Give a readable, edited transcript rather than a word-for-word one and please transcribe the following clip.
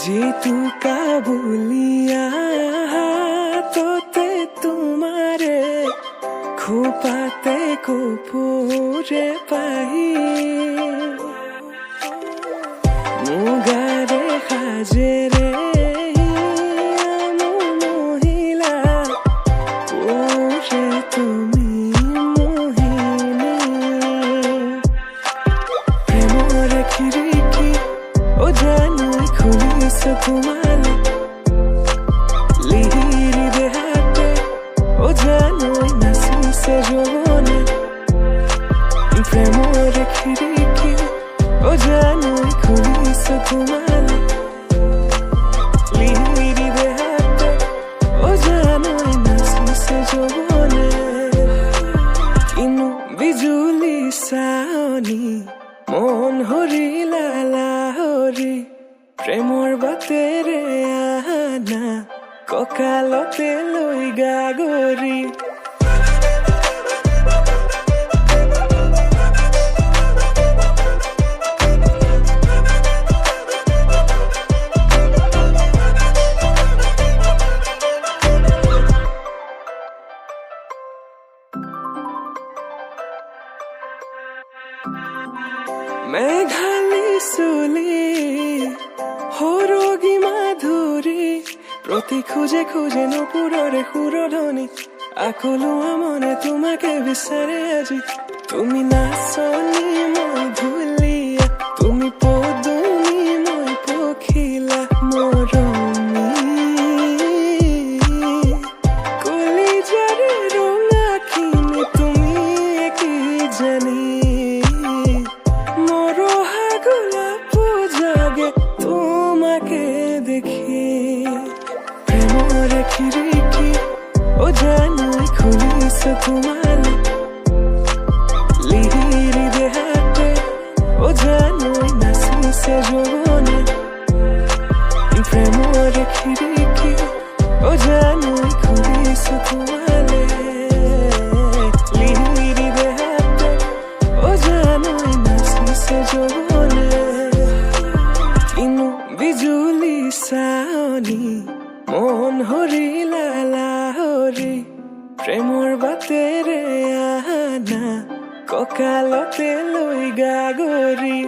जीतू काबुलिया तोते तुम्हारे खोपाते को पूरे पाही मुगारे खाजे रे मोहिला पूरे तुमी मोहिनी प्रेमोर खिड़की ओ जानू खुलिसो तुम्हारे लिहिरी देहाते ओ जानू नासिसे जोने प्रेमोर खिड़की ओ जानू खुलिसो तुम्हारे लिहिरी देहाते ओ जानू नासिसे जोने किनु बिजुली साओनी मन हरिला लाहरी প্রেমৰ বাটেৰে আনা কঁকালতে লৈ গাগৰি মেঘালী চুলি হৰগী মাধুৰী প্ৰতি খোজে খোজে নপুৰৰে সুৰধনী আকলোৱা মনে তোমাকে বিচাৰে আজি তুমি নাচনী মই ধুলীয়া তুমি পদুমী মই পখিলা মৰমী কলিজাৰে ৰঙাখিনি তুমি কি জানি মৰহা গোলাপ জাগে তোমাকে দেখি প্রেমর খিড়কি ও জানু খুলিসো তোমারে লিহিরি দেহাতে ও জানু নাসিসে জোনে প্রেমর খিড়কি ও জানু খুলিসো তোমারে লিহিরি দেহাতে ও জানু নাসিসে জোনে কিনু বিজুলি সাওনি মন হৰিলা লাহৰি প্ৰেমৰ বাটেৰে আনা কঁকালতে লৈ গাগৰি